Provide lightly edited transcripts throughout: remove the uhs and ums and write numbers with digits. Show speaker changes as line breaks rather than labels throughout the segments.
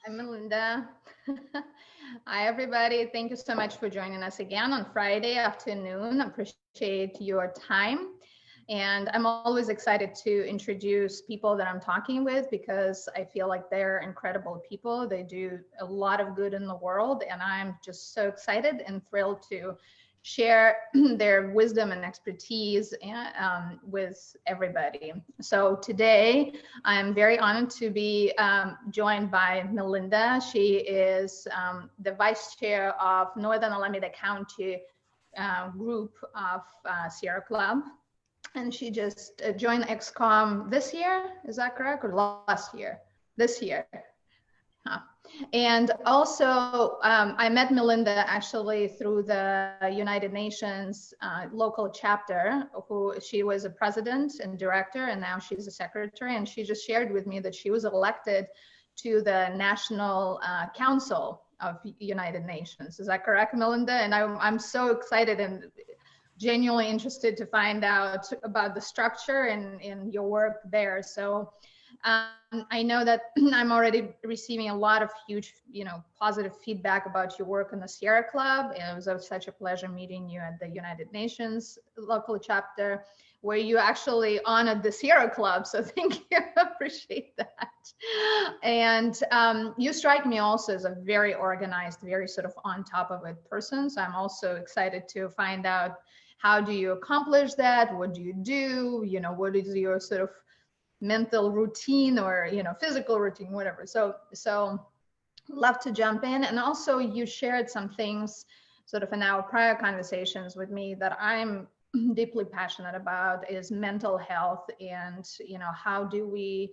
I'm Melinda. Hi, everybody. Thank you so much for joining us again on Friday afternoon. Appreciate your time. And I'm always excited to introduce people that I'm talking with because I feel like they're incredible people. They do a lot of good in the world. And I'm just so excited and thrilled to share their wisdom and expertise with everybody. So today, I'm very honored to be joined by Melinda. She is the vice chair of Northern Alameda County group of Sierra Club. And she just joined XCOM this year. Is that correct? Or last year? This year. Huh. And also, I met Melinda actually through the United Nations local chapter, who she was a president and director, and now she's a secretary. And she just shared with me that she was elected to the National Council of United Nations. Is that correct, Melinda? And I'm so excited and genuinely interested to find out about the structure and your work there. So I know that I'm already receiving a lot of huge, positive feedback about your work in the Sierra Club. And it was such a pleasure meeting you at the United Nations local chapter, where you actually honored the Sierra Club. So thank you, appreciate that. And you strike me also as a very organized, very sort of on top of it person. So I'm also excited to find out, how do you accomplish that? What do you do? What is your sort of mental routine or physical routine, whatever. So love to jump in. And also you shared some things sort of in our prior conversations with me that I'm deeply passionate about, is mental health. And how do we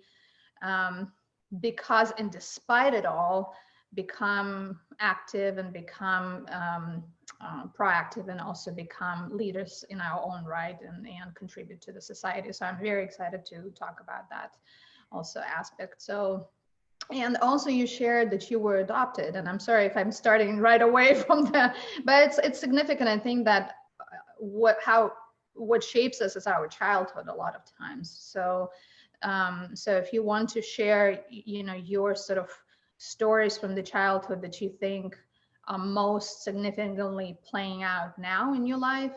because and despite it all, become active and become proactive, and also become leaders in our own right and contribute to the society. So I'm very excited to talk about that also aspect. So, and also you shared that you were adopted, and I'm sorry if I'm starting right away from the, but it's significant. I think that what shapes us is our childhood a lot of times. So so if you want to share your sort of stories from the childhood that you think are most significantly playing out now in your life,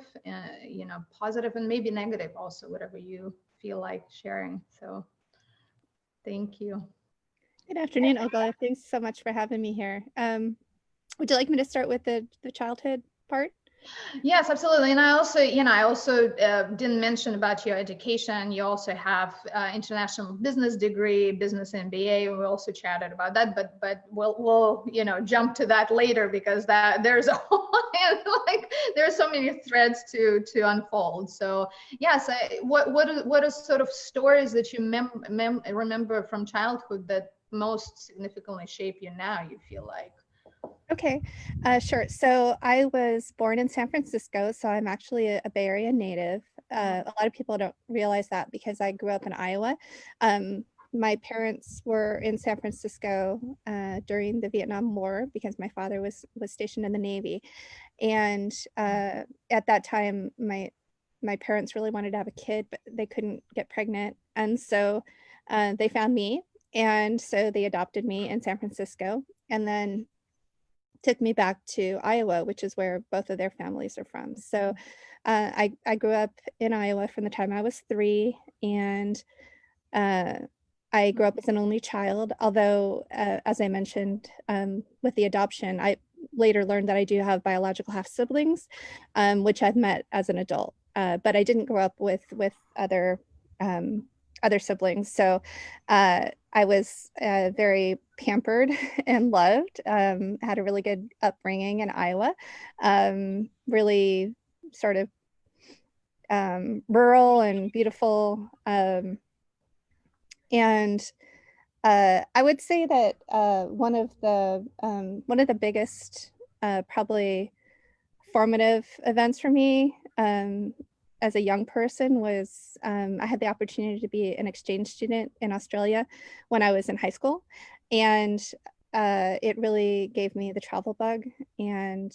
positive and maybe negative also, whatever you feel like sharing. So thank you.
Good afternoon, Olga. Thanks so much for having me here. Would you like me to start with the childhood part?
Yes, absolutely. And I also didn't mention about your education. You also have international business degree, business MBA. We also chatted about that, but we'll jump to that later, because there's a whole there's so many threads to unfold. So yes, what are sort of stories that you remember from childhood that most significantly shape you now, you feel like?
Okay, sure. So I was born in San Francisco, so I'm actually a Bay Area native. A lot of people don't realize that because I grew up in Iowa. My parents were in San Francisco during the Vietnam War because my father was stationed in the Navy. And at that time, my parents really wanted to have a kid, but they couldn't get pregnant. And so they found me. And so they adopted me in San Francisco, and then took me back to Iowa, which is where both of their families are from. So I grew up in Iowa from the time I was 3, and I grew up as an only child, although as I mentioned, with the adoption, I later learned that I do have biological half siblings, which I've met as an adult, but I didn't grow up with other siblings. So I was very pampered and loved, had a really good upbringing in Iowa, really sort of rural and beautiful. And I would say that one of the biggest probably formative events for me as a young person was I had the opportunity to be an exchange student in Australia when I was in high school. And it really gave me the travel bug and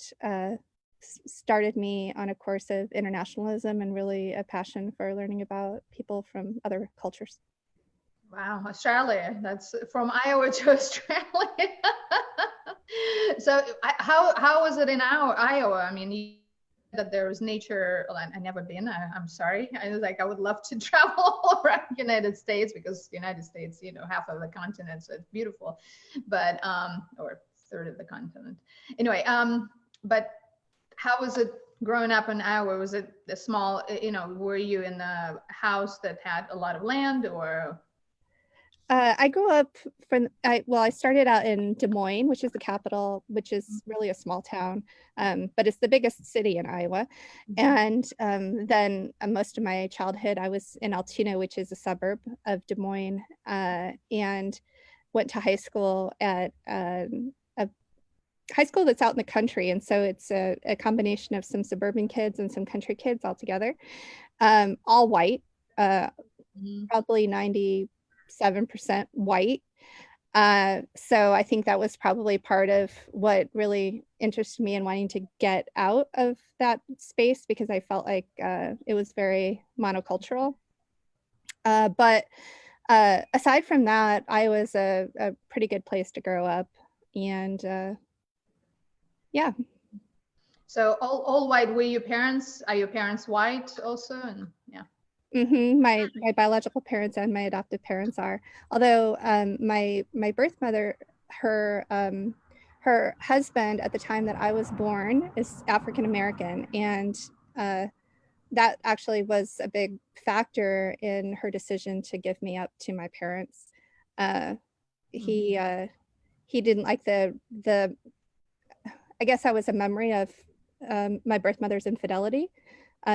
started me on a course of internationalism and really a passion for learning about people from other cultures.
Wow, Australia. That's from Iowa to Australia. So how was it in Iowa? I mean, you said that there was nature. Well, I never been. I'm sorry. I was like, I would love to travel all around the United States, because the United States, half of the continent, so it's beautiful, but or third of the continent. Anyway, but how was it growing up in Iowa? Was it a small, were you in a house that had a lot of land, or?
I grew up I started out in Des Moines, which is the capital, which is really a small town, but it's the biggest city in Iowa. And then most of my childhood, I was in Altoona, which is a suburb of Des Moines, and went to high school at a high school that's out in the country. And so it's a combination of some suburban kids and some country kids all together, all white, probably 97% white. So I think that was probably part of what really interested me in wanting to get out of that space, because I felt like it was very monocultural. But aside from that, I was a pretty good place to grow up. And yeah.
So all white. Were your parents? Are your parents white also? And yeah.
My biological parents and my adoptive parents are. Although my birth mother, her husband at the time that I was born is African American, and that actually was a big factor in her decision to give me up to my parents. He didn't like the I guess that was a memory of my birth mother's infidelity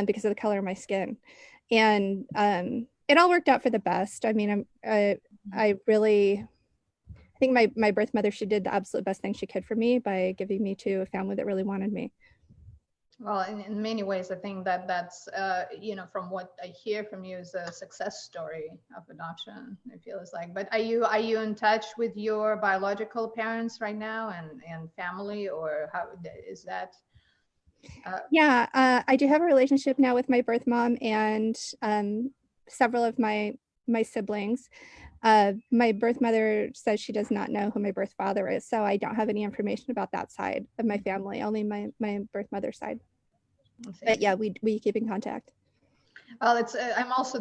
because of the color of my skin. And it all worked out for the best. I mean, I think my birth mother, she did the absolute best thing she could for me by giving me to a family that really wanted me.
Well, in many ways, I think that's, from what I hear from you, is a success story of adoption, it feels like. But are you in touch with your biological parents right now and family, or how is that?
Yeah, I do have a relationship now with my birth mom and several of my siblings. My birth mother says she does not know who my birth father is, so I don't have any information about that side of my family, only my birth mother's side. But yeah, we keep in contact.
Well, I'm also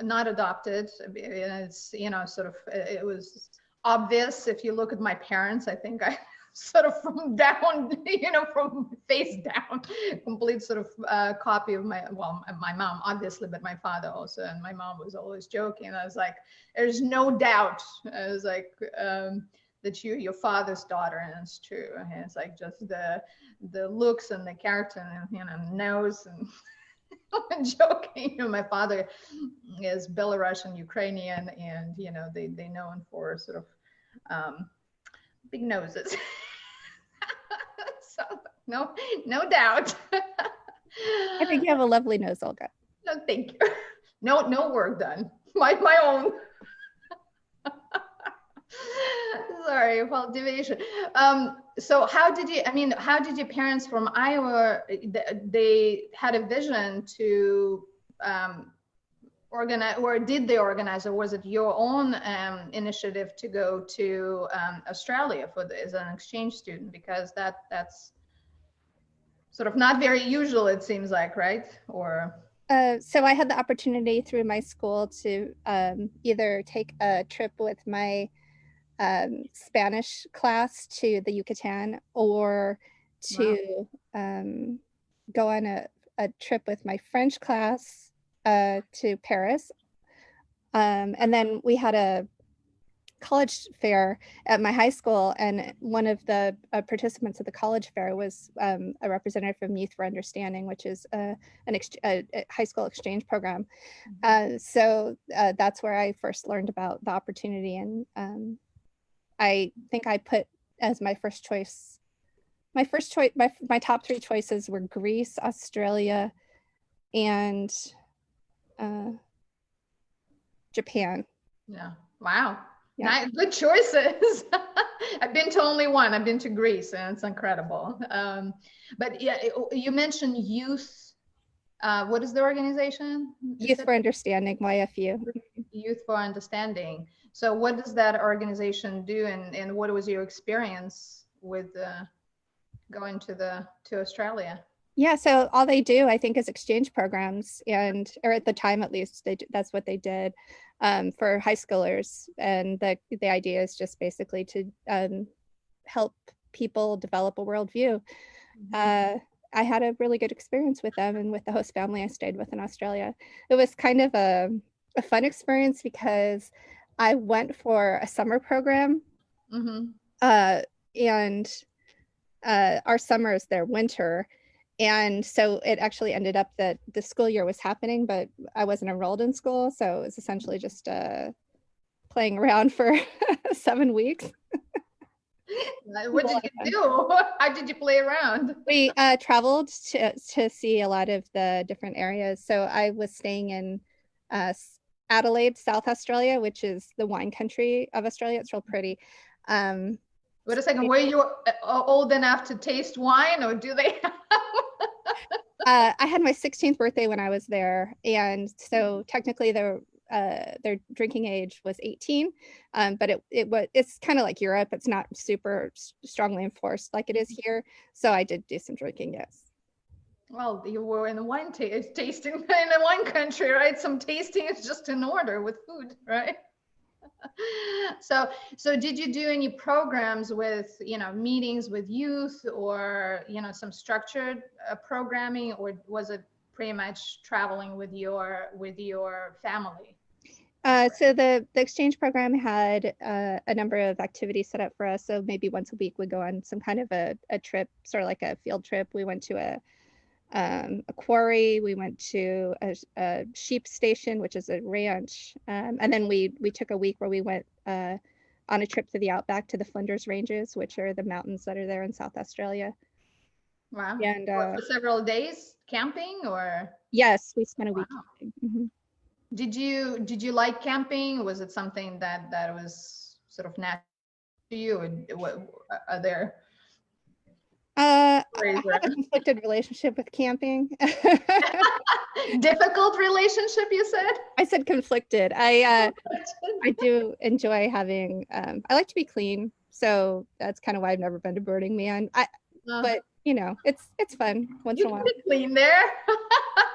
not adopted. It's sort of, it was obvious if you look at my parents. I think I sort of from down, from face down, complete sort of copy of my mom, obviously, but my father also. And my mom was always joking. I was like, there's no doubt. I was like, that you're your father's daughter, and it's true. And it's like just the looks and the character and nose and joking. My father is Belarusian, Ukrainian, and they known for sort of big noses. So no doubt.
I think you have a lovely nose, Olga.
No, thank you. No work done. My own. Sorry, fault deviation. So how did your parents from Iowa, they had a vision to organize, or did they organize, or was it your own initiative to go to Australia as an exchange student? Because that's sort of not very usual, it seems like, right? Or
so I had the opportunity through my school to either take a trip with my Spanish class to the Yucatan, or to go on a trip with my French class to Paris. And then we had a college fair at my high school, and one of the participants at the college fair was a representative from Youth for Understanding, which is a high school exchange program. So that's where I first learned about the opportunity. And I think I put as my first choice, my top three choices were Greece, Australia, and Japan.
Yeah. Wow.
Yeah.
Good choices. I've been to only one. I've been to Greece, and it's incredible. But yeah, you mentioned youth. What is the organization?
Youth for Understanding, YFU.
Youth for Understanding. So what does that organization do, and what was your experience going to Australia?
Yeah, so all they do, I think, is exchange programs, or at the time at least, that's what they did for high schoolers. And the idea is just basically to help people develop a worldview. I had a really good experience with them and with the host family I stayed with in Australia. It was kind of a fun experience because I went for a summer program, and our summer is their winter. And so it actually ended up that the school year was happening, but I wasn't enrolled in school. So it was essentially just playing around for 7 weeks.
What did you do? How did you play around?
We traveled to see a lot of the different areas. So I was staying in Adelaide, South Australia, which is the wine country of Australia. It's real pretty.
Wait a second, were you old enough to taste wine, or do they have?
I had my 16th birthday when I was there, and so technically their drinking age was 18, but it's kind of like Europe. It's not super strongly enforced like it is here. So I did do some drinking, yes.
Well, you were in the wine tasting in a wine country, right? Some tasting is just in order with food, right? So did you do any programs with, meetings with youth, or, some structured programming, or was it pretty much traveling with your family?
So the exchange program had a number of activities set up for us. So maybe once a week we go on some kind of a trip, sort of like a field trip. We went to a quarry. We went to a sheep station, which is a ranch, and then we took a week where we went on a trip to the outback to the Flinders Ranges, which are the mountains that are there in South Australia.
Wow! And for several days camping, or?
Yes, we spent a week camping. Mm-hmm.
Did you like camping? Was it something that was sort of natural to you, or what are there?
I have a conflicted relationship with camping.
Difficult relationship, you said?
I said conflicted. I do enjoy having, I like to be clean. So that's kind of why I've never been to Burning Man. But it's fun once in a while.
Clean there.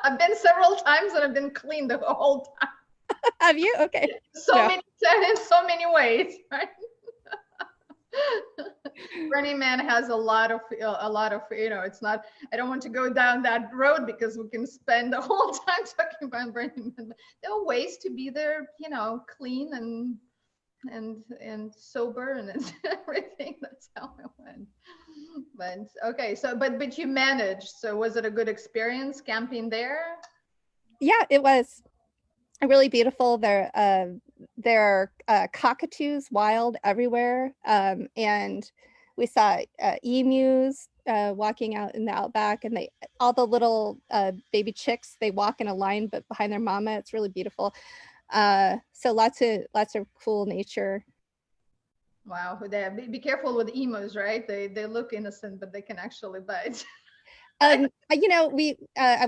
I've been several times and I've been clean the whole time.
Have you? Okay.
In so many ways, right? Burning Man has a lot of it's not, I don't want to go down that road because we can spend the whole time talking about Burning Man. There are ways to be there, clean and sober and everything. That's how I went. But okay, so but you managed. So was it a good experience camping there?
Yeah, it was really beautiful. There are cockatoos wild everywhere, and we saw emus walking out in the outback, and all the little baby chicks, they walk in a line but behind their mama. It's really beautiful. So lots of cool nature.
Wow, be careful with emus, right? They look innocent, but they can actually bite.
I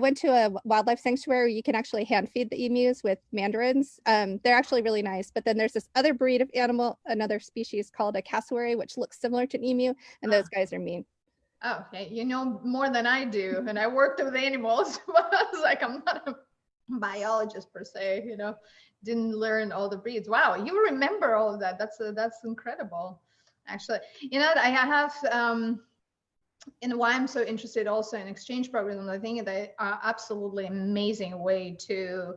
went to a wildlife sanctuary. You can actually hand feed the emus with mandarins. They're actually really nice. But then there's this other breed of animal, another species called a cassowary, which looks similar to an emu, and those guys are mean.
Oh, okay. You know more than I do, and I worked with animals. I was like, I'm not a biologist per se, didn't learn all the breeds. Wow, you remember all of that. That's incredible, actually. I have and why I'm so interested also in exchange programs. I think they are absolutely amazing way to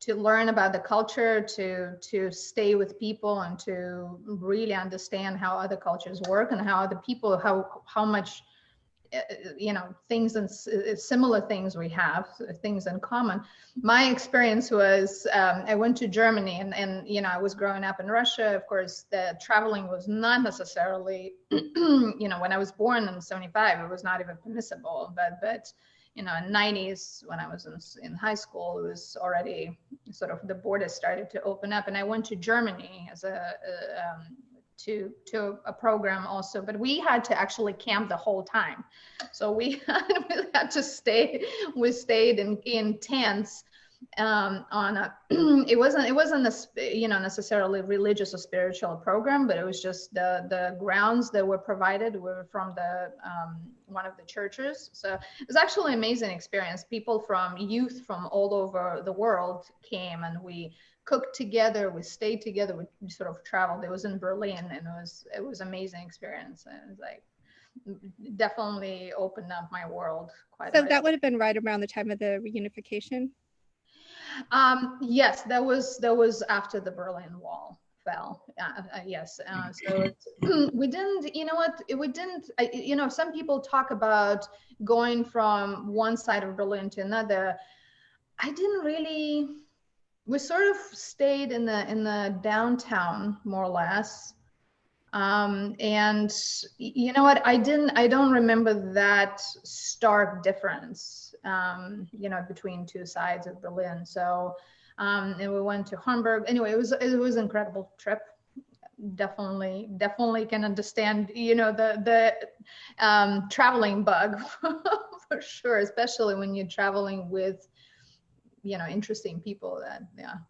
learn about the culture, to stay with people, and to really understand how other cultures work, and how other people, how much things and similar things we have, things in common. My experience was I went to Germany, and I was growing up in Russia. Of course, the traveling was not necessarily when I was born in 75, it was not even permissible, but in 90s, when I was in high school, it was already sort of, the borders started to open up, and I went to Germany as to a program also, but we had to actually camp the whole time. So we had to stay. We stayed in tents on a it wasn't a necessarily religious or spiritual program, but it was just the grounds that were provided were from the one of the churches. So it was actually an amazing experience. People from youth from all over the world came, and we cooked together, we stayed together, we sort of traveled. It was in Berlin, and it was amazing experience. And it was like definitely opened up my world quite a
So
bit.
that would have been right around the time of the reunification.
Yes, that was after the Berlin Wall fell. Yes, so we didn't. You know what? We didn't. Some people talk about going from one side of Berlin to another. I didn't really. We sort of stayed in the downtown more or less. And you know what? I don't remember that stark difference, between two sides of Berlin. So, and we went to Hamburg. Anyway, it was an incredible trip. Definitely can understand, the traveling bug for sure, especially when you're traveling with, interesting people. That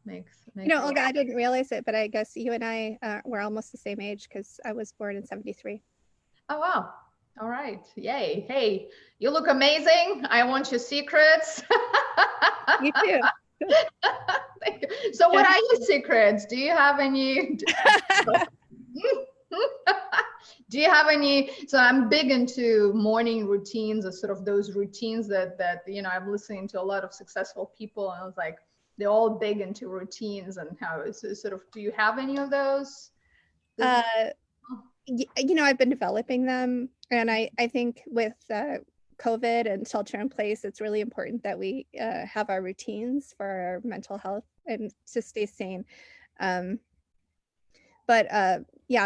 makes
Olga, I didn't realize it, but I guess you and I were almost the same age because I was born in 73.
Oh, wow. All right. Yay. Hey, you look amazing. I want your secrets.
You too.
Thank you. So what are your secrets? Do you have any? Do you have any? So I'm big into morning routines, or sort of those routines that I'm listening to a lot of successful people, and I was like, they're all big into routines and how it's sort of. Do you have any of those?
I've been developing them, and I think with COVID and shelter in place, it's really important that we have our routines for our mental health and to stay sane. But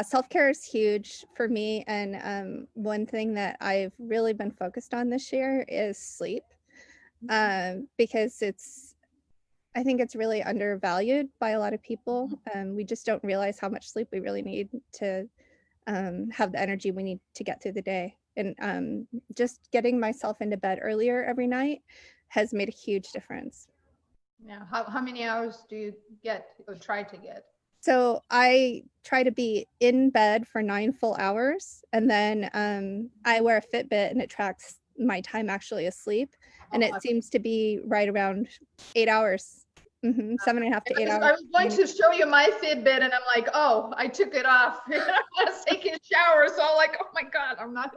self-care is huge for me. And one thing that I've really been focused on this year is sleep, because I think it's really undervalued by a lot of people. We just don't realize how much sleep we really need to have the energy we need to get through the day. And just getting myself into bed earlier every night has made a huge difference.
Yeah. How many hours do you get or try to get?
So I try to be in bed for 9 full hours, and then I wear a Fitbit and it tracks my time actually asleep, and it seems to be right around 8 hours. 7.5 to 8 hours.
I was going to show you my Fitbit, and I'm like, oh, I took it off. I was taking a shower, so I'm like, oh my God, I'm not.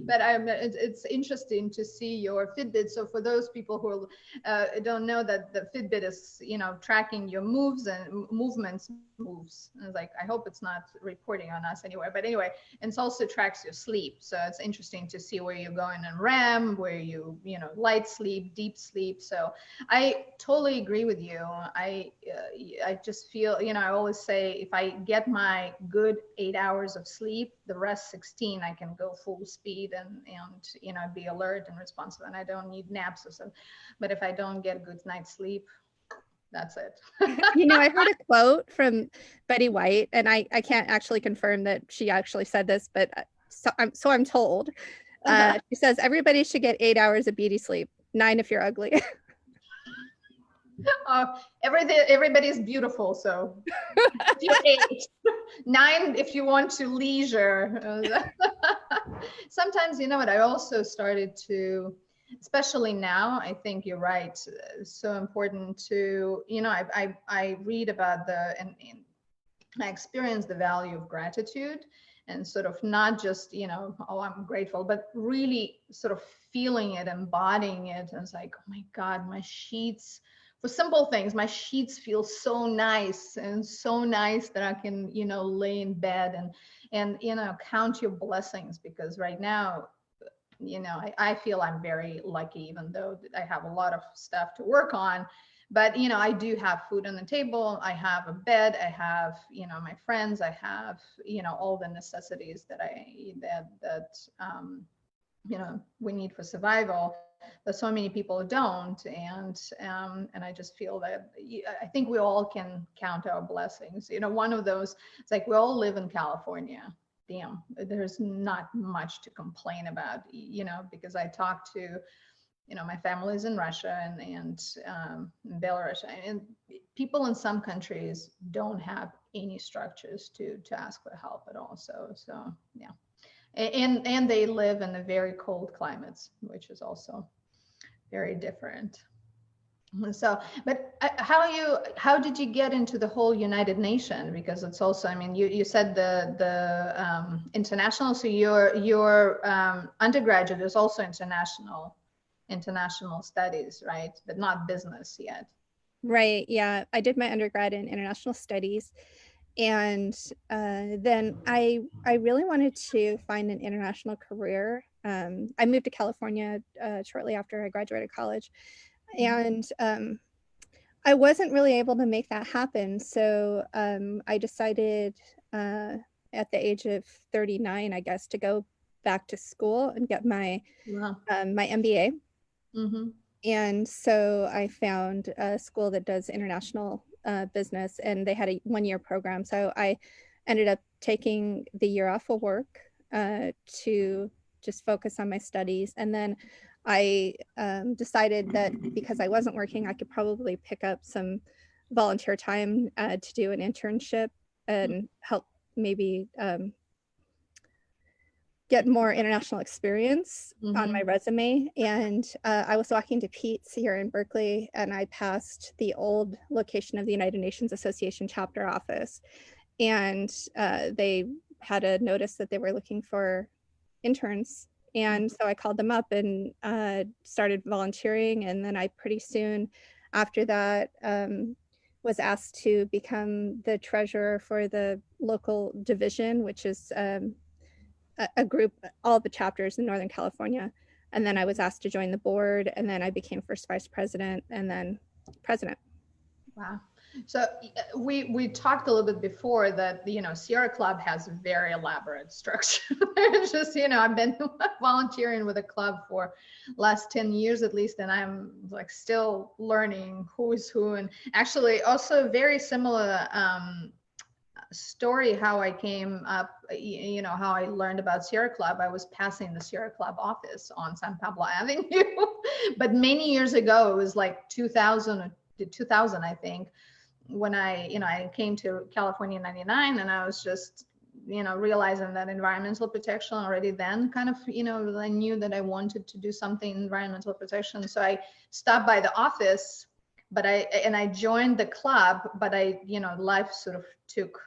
But it's interesting to see your Fitbit. So for those people who don't know, that the Fitbit is, tracking your moves and movements. I was like, I hope it's not reporting on us anyway. But anyway, and it also tracks your sleep. So it's interesting to see where you're going in REM, where you light sleep, deep sleep. So I totally agree with you. I just feel, I always say, if I get my good 8 hours of sleep, the rest 16, I can go full speed and be alert and responsive, and I don't need naps or something. But if I don't get a good night's sleep, that's it.
I heard a quote from Betty White, and I can't actually confirm that she actually said this, but so I'm told. She says everybody should get 8 hours of beauty sleep, 9 if you're ugly.
Everybody's beautiful, so if you're 8, 9 if you want to leisure. Sometimes, what I also started to, especially now, I think you're right, so important to, I read about and I experience the value of gratitude, and sort of not just, oh, I'm grateful, but really sort of feeling it, embodying it. And it's like, oh my God, my sheets, for simple things, my sheets feel so nice that I can, lay in bed and count your blessings, because right now, I feel I'm very lucky, even though I have a lot of stuff to work on. But, I do have food on the table. I have a bed. I have, my friends. I have, all the necessities that we need for survival. But so many people don't. And I just feel that I think we all can count our blessings. One of those, it's like we all live in California. Damn, there's not much to complain about, because I talk to my family is in Russia and Belarus, and people in some countries don't have any structures to ask for help at all. So yeah, and they live in the very cold climates, which is also very different. So, but how did you get into the whole United Nations? Because it's also, I mean, you said the international, so your undergraduate is also international studies, right? But not business yet.
Right. Yeah. I did my undergrad in international studies. And then I really wanted to find an international career. I moved to California shortly after I graduated college. And I wasn't really able to make that happen. So I decided at the age of 39, I guess, to go back to school and get my
Wow.
my MBA.
Mm-hmm.
And so I found a school that does international business, and they had a 1-year program. So I ended up taking the year off of work to just focus on my studies. And then I decided that because I wasn't working, I could probably pick up some volunteer time to do an internship and help maybe get more international experience on my resume. And I was walking to Pete's here in Berkeley, and I passed the old location of the United Nations Association chapter office. And they had a notice that they were looking for interns. And so I called them up and started volunteering. And then I pretty soon after that was asked to become the treasurer for the local division, which is a group, all the chapters in Northern California. And then I was asked to join the board, and then I became first vice president and then president.
Wow. So we talked a little bit before that, Sierra Club has a very elaborate structure. It's just, I've been volunteering with a club for last 10 years at least, and I'm like still learning who is who. And actually also very similar story how I came up, how I learned about Sierra Club. I was passing the Sierra Club office on San Pablo Avenue, but many years ago, it was like 2000, I think, when I came to California in 99, and I was just, realizing that environmental protection already then kind of, I knew that I wanted to do something environmental protection. So I stopped by the office, but I joined the club, but life sort of took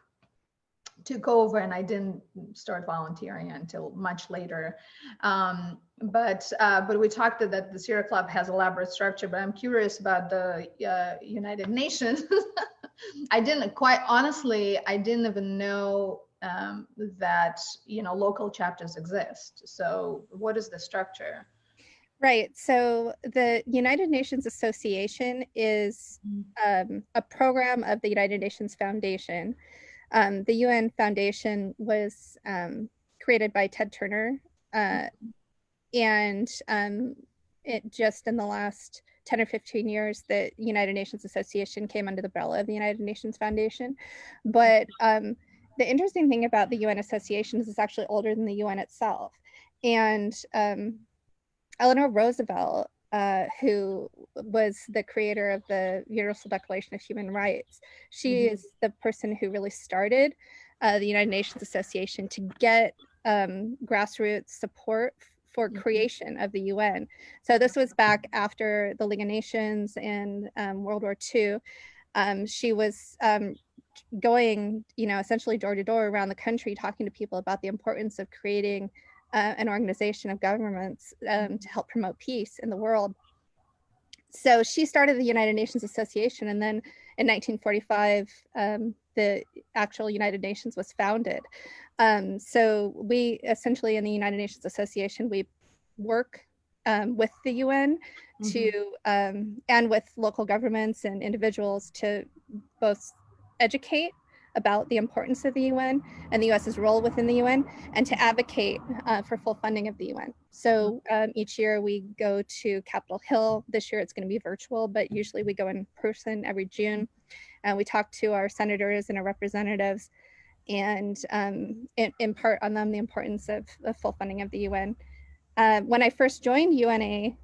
over, and I didn't start volunteering until much later. But we talked that the Sierra Club has elaborate structure, but I'm curious about the United Nations. I didn't even know that, local chapters exist. So what is the structure?
Right. So the United Nations Association is a program of the United Nations Foundation. The UN Foundation was created by Ted Turner, and it just in the last 10 or 15 years, the United Nations Association came under the umbrella of the United Nations Foundation. But the interesting thing about the UN Association is it's actually older than the UN itself. And Eleanor Roosevelt, who was the creator of the Universal Declaration of Human Rights, she is the person who really started the United Nations Association to get grassroots support for creation of the UN. So this was back after the League of Nations and World War II. She was going, essentially door to door around the country, talking to people about the importance of creating an organization of governments to help promote peace in the world. So she started the United Nations Association, and then in 1945, the actual United Nations was founded. So we essentially, in the United Nations Association, we work with the UN to and with local governments and individuals to both educate about the importance of the UN and the US's role within the UN, and to advocate for full funding of the UN. So each year we go to Capitol Hill. This year it's going to be virtual, but usually we go in person every June. And we talk to our senators and our representatives and impart on them the importance of the full funding of the UN. When I first joined UNA,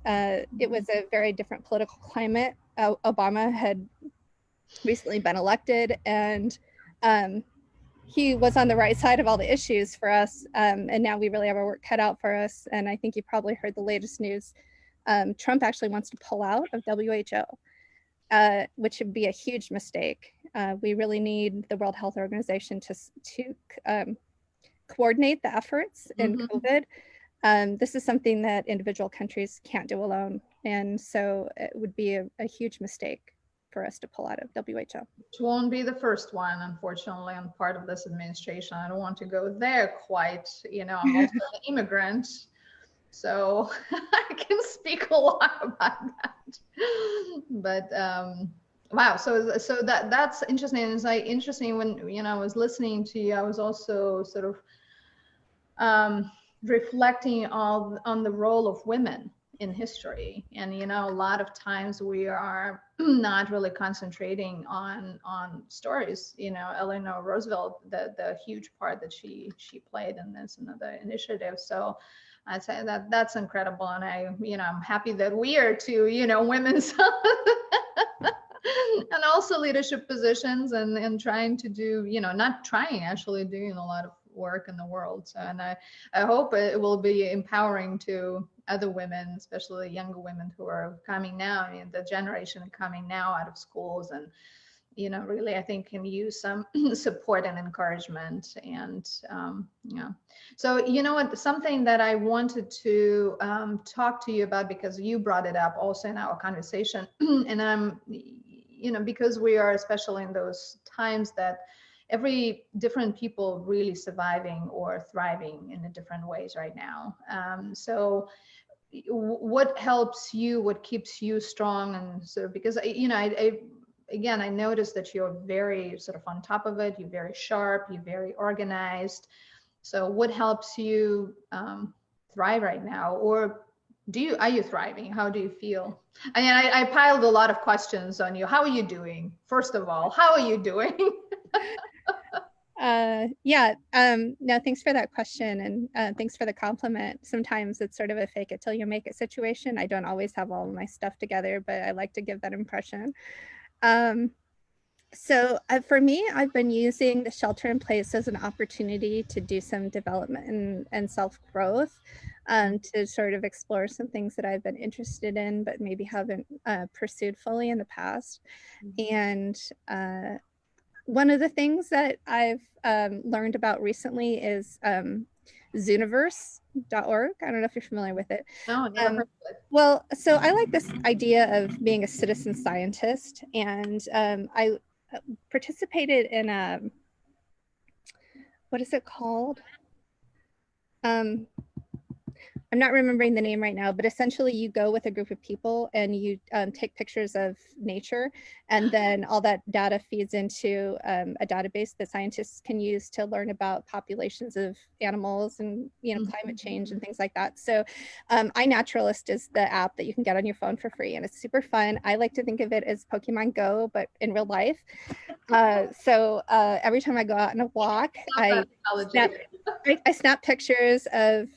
it was a very different political climate. Obama had recently been elected, and he was on the right side of all the issues for us. And now we really have our work cut out for us. And I think you probably heard the latest news. Trump actually wants to pull out of WHO, which would be a huge mistake. We really need the World Health Organization to coordinate the efforts in COVID. This is something that individual countries can't do alone. And so it would be a huge mistake for us to pull out of WHO.
It won't be the first one, unfortunately, on part of this administration. I don't want to go there quite, I'm also an immigrant, so I can speak a lot about that. But wow, so that's interesting. It's like interesting when I was listening to you, I was also sort of reflecting on the role of women in history. And a lot of times we are not really concentrating on stories. Eleanor Roosevelt, the huge part that she played in this and other initiatives. So I'd say that's incredible. And I'm happy that we are too, women's and also leadership positions and trying to do, not trying, actually doing a lot of work in the world. So, and I hope it will be empowering to other women, especially younger women who are coming now. I mean, the generation coming now out of schools, and really, I think can use some support and encouragement. And so what, something that I wanted to talk to you about, because you brought it up also in our conversation, and because we are, especially in those times that every different people really surviving or thriving in the different ways right now. So what helps you, what keeps you strong? And so, because I noticed that you're very sort of on top of it, you're very sharp, you're very organized. So what helps you thrive right now? Or are you thriving? How do you feel? I mean, I piled a lot of questions on you. How are you doing? First of all, how are you doing?
No, thanks for that question. And thanks for the compliment. Sometimes it's sort of a fake it till you make it situation. I don't always have all of my stuff together, but I like to give that impression. So for me, I've been using the shelter in place as an opportunity to do some development and self-growth, to sort of explore some things that I've been interested in, but maybe haven't pursued fully in the past. And one of the things that I've learned about recently is Zooniverse.org. I don't know if you're familiar with it.
No, never heard of it.
Well, so I like this idea of being a citizen scientist, and I participated in what is it called? I'm not remembering the name right now, but essentially you go with a group of people and you take pictures of nature, and then all that data feeds into a database that scientists can use to learn about populations of animals and climate change and things like that. So iNaturalist is the app that you can get on your phone for free, and it's super fun. I like to think of it as Pokemon Go, but in real life. So every time I go out on a walk, I snap pictures of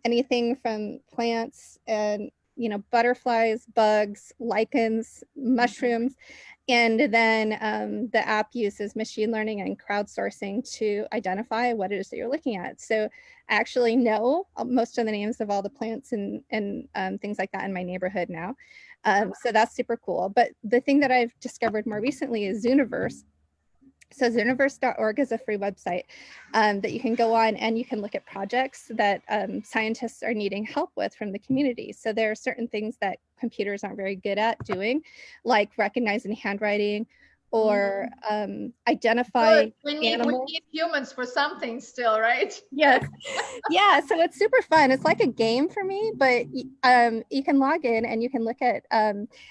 anything from plants and butterflies, bugs, lichens, mushrooms, and then the app uses machine learning and crowdsourcing to identify what it is that you're looking at. So I actually know most of the names of all the plants and things like that in my neighborhood now. So that's super cool. But the thing that I've discovered more recently is Zooniverse. So Zooniverse.org is a free website that you can go on, and you can look at projects that scientists are needing help with from the community. So there are certain things that computers aren't very good at doing, like recognizing handwriting or identify
we need humans for something still, right?
Yes. Yeah, so it's super fun. It's like a game for me, but you can log in and you can look at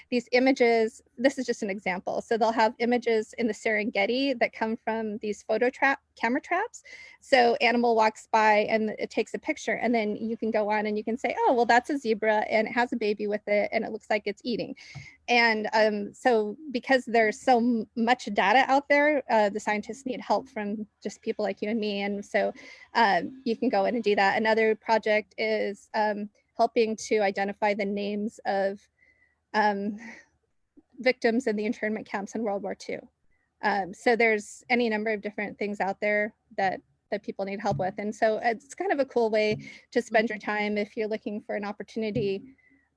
these images. This is just an example. So they'll have images in the Serengeti that come from these camera traps. So animal walks by and it takes a picture, and then you can go on and you can say, oh, well, that's a zebra and it has a baby with it and it looks like it's eating. And so because there's so much data out there, the scientists need help from just people like you and me. And so you can go in and do that. Another project is helping to identify the names of victims in the internment camps in World War II. So there's any number of different things out there that people need help with. And so it's kind of a cool way to spend your time if you're looking for an opportunity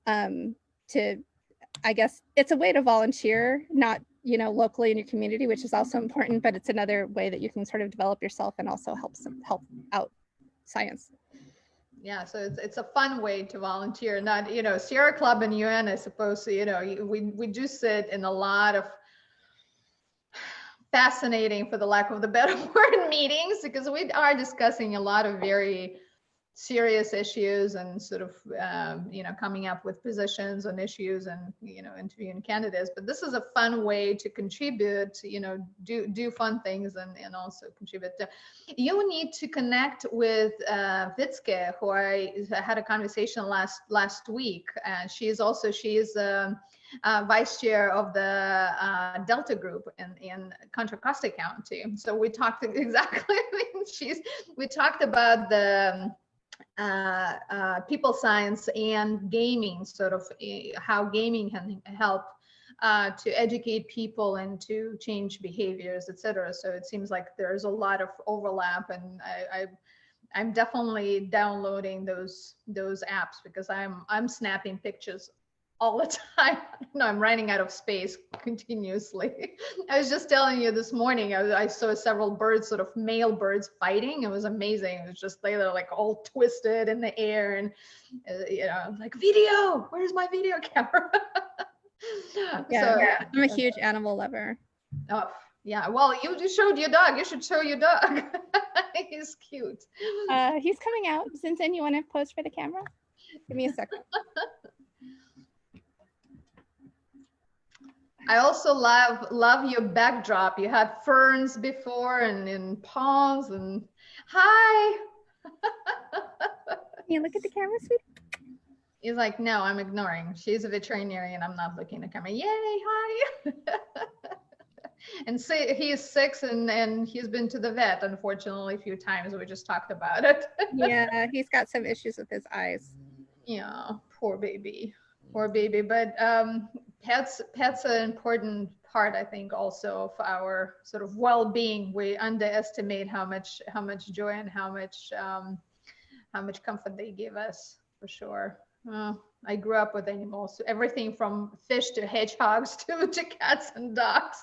to, I guess it's a way to volunteer, not, you know, locally in your community, which is also important, but it's another way that you can sort of develop yourself and also help out science.
Yeah, so it's a fun way to volunteer. Not, you know, Sierra Club and UN, I suppose, you know, we do sit in a lot of fascinating, for the lack of the better word, meetings, because we are discussing a lot of very serious issues and sort of, you know, coming up with positions on issues and, you know, interviewing candidates. But this is a fun way to contribute, you know, do fun things and also contribute. You need to connect with Vitske, who I had a conversation last week. And she is vice chair of the Delta group in Contra Costa County. So we talked exactly, we talked about the people science and gaming, sort of how gaming can help to educate people and to change behaviors, etc. So it seems like there's a lot of overlap, and I'm definitely downloading those apps because I'm snapping pictures all the time. No, I'm running out of space continuously. I was just telling you this morning, I saw several birds, sort of male birds fighting. It was amazing. It was just, they were like all twisted in the air, and you know, like, video, where's my video camera?
Yeah, so, I'm a huge animal lover.
Oh yeah, well, you just showed your dog. You should show your dog. He's cute.
He's coming out. Zinzin, you want to pose for the camera? Give me a second.
I also love your backdrop. You had ferns before and palms and hi.
Can you look at the camera, sweetie?
He's like, no, I'm ignoring. She's a veterinarian. I'm not looking at the camera. Yay, hi. And say he is 6 and he's been to the vet, unfortunately, a few times. We just talked about it.
Yeah, he's got some issues with his eyes.
Yeah, poor baby. But pets are an important part, I think, also of our sort of well-being. We underestimate how much joy and how much comfort they give us, for sure. I grew up with animals, so everything from fish to hedgehogs to cats and dogs.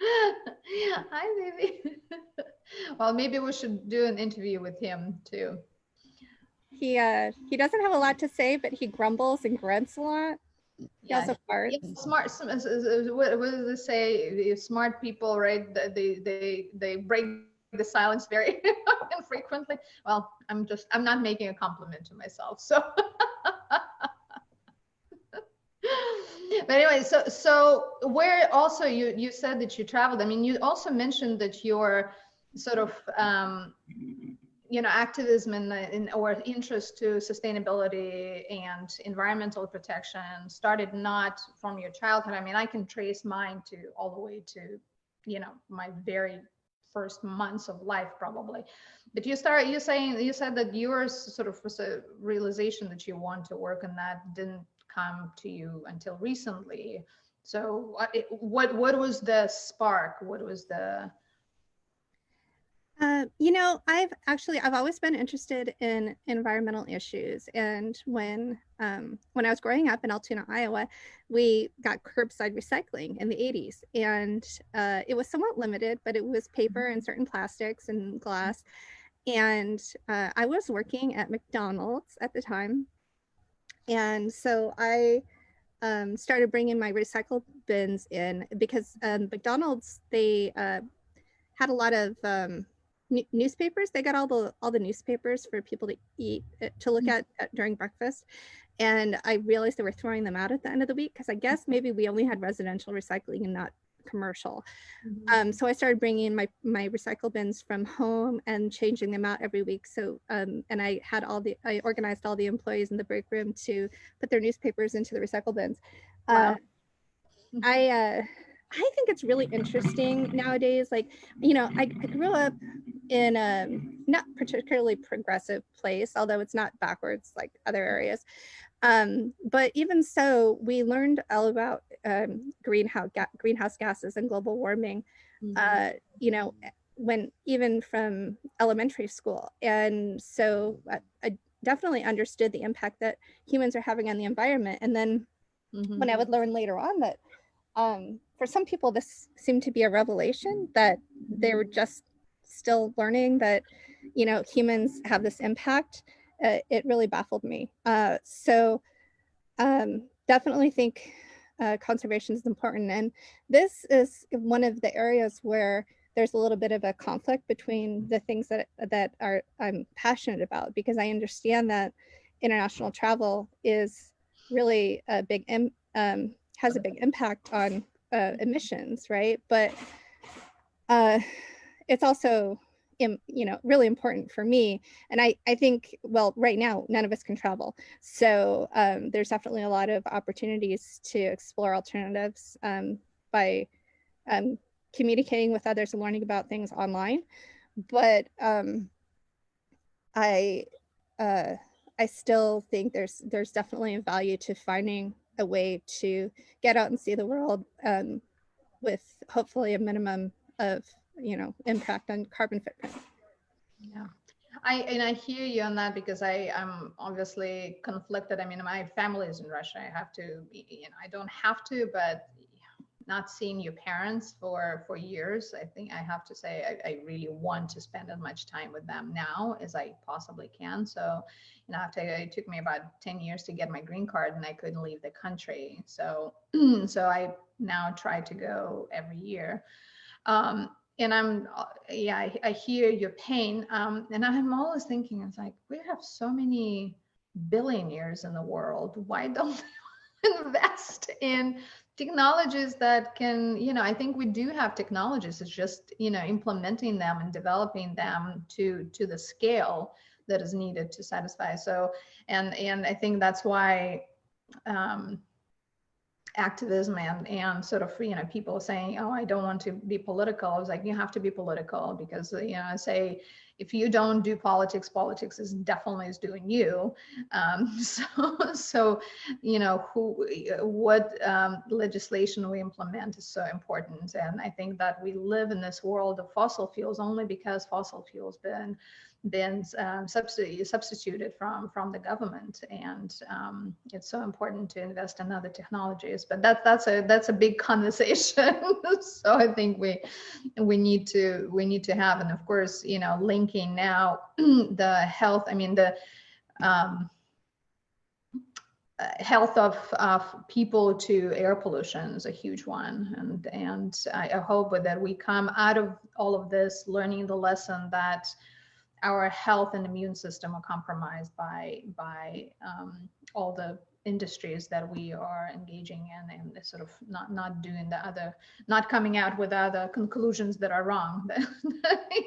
Hi, baby. Well, maybe we should do an interview with him too.
He doesn't have a lot to say, but he grumbles and grunts a lot. He also farts.
Yeah, smart. What does it say? Smart people, right? They break the silence very infrequently. Well, I'm not making a compliment to myself. So, but anyway, so where also you said that you traveled. I mean, you also mentioned that your sort of you know, activism or interest to sustainability and environmental protection started not from your childhood. I mean, I can trace mine to all the way to, you know, my very first months of life, probably. But you said that yours sort of was a realization that you want to work, and that didn't come to you until recently. So what was the spark? What was the
you know, I've always been interested in environmental issues. And when I was growing up in Altoona, Iowa, we got curbside recycling in the 80s. And it was somewhat limited, but it was paper and certain plastics and glass. And I was working at McDonald's at the time. And so I started bringing my recycle bins in because McDonald's, they had a lot of newspapers. They got all the newspapers for people to eat, to look at during breakfast. And I realized they were throwing them out at the end of the week because I guess maybe we only had residential recycling and not commercial.
Mhm.
So I started bringing my recycle bins from home and changing them out every week. So and I organized all the employees in the break room to put their newspapers into the recycle bins.
Wow.
I think it's really interesting nowadays. Like, you know, I grew up in a not particularly progressive place, although it's not backwards like other areas. But even so, we learned all about greenhouse gases and global warming,
Mhm.
you know, when even from elementary school. And so I definitely understood the impact that humans are having on the environment. And then when I
Mhm.
would learn later on that for some people, this seemed to be a revelation that they were just still learning that, you know, humans have this impact. It really baffled me. Definitely think conservation is important. And this is one of the areas where there's a little bit of a conflict between the things that are I'm passionate about, because I understand that international travel is really a big has a big impact on emissions, right? But it's also you know, really important for me. And I think, well, right now none of us can travel, so there's definitely a lot of opportunities to explore alternatives by um, communicating with others and learning about things online. But I uh, I still think there's definitely a value to finding a way to get out and see the world with hopefully a minimum of, you know, impact on carbon footprint.
Yeah. I hear you on that because I am obviously conflicted. I mean, my family is in Russia. I have to be, you know, I don't have to, but not seeing your parents for years, I think I have to say I really want to spend as much time with them now as I possibly can. So, you know, after it took me about 10 years to get my green card and I couldn't leave the country. So, so I now try to go every year. And yeah, I hear your pain. And I'm always thinking, it's like, we have so many billionaires in the world. Why don't they invest in technologies that can, you know, I think we do have technologies. It's just, you know, implementing them and developing them to the scale that is needed to satisfy. So, and I think that's why, um, activism and sort of, you know, people saying, oh, I don't want to be political. I was like, you have to be political because, you know, I say, if you don't do politics, politics is definitely is doing you. So, you know, what legislation we implement is so important. And I think that we live in this world of fossil fuels only because fossil fuels been substituted from the government, and it's so important to invest in other technologies. But that's a big conversation. So I think we need to have, and of course, you know, linking now the health. I mean the um, health of people to air pollution is a huge one, and I hope that we come out of all of this learning the lesson that our health and immune system are compromised by all the industries that we are engaging in, and sort of not doing the other, not coming out with other conclusions that are wrong.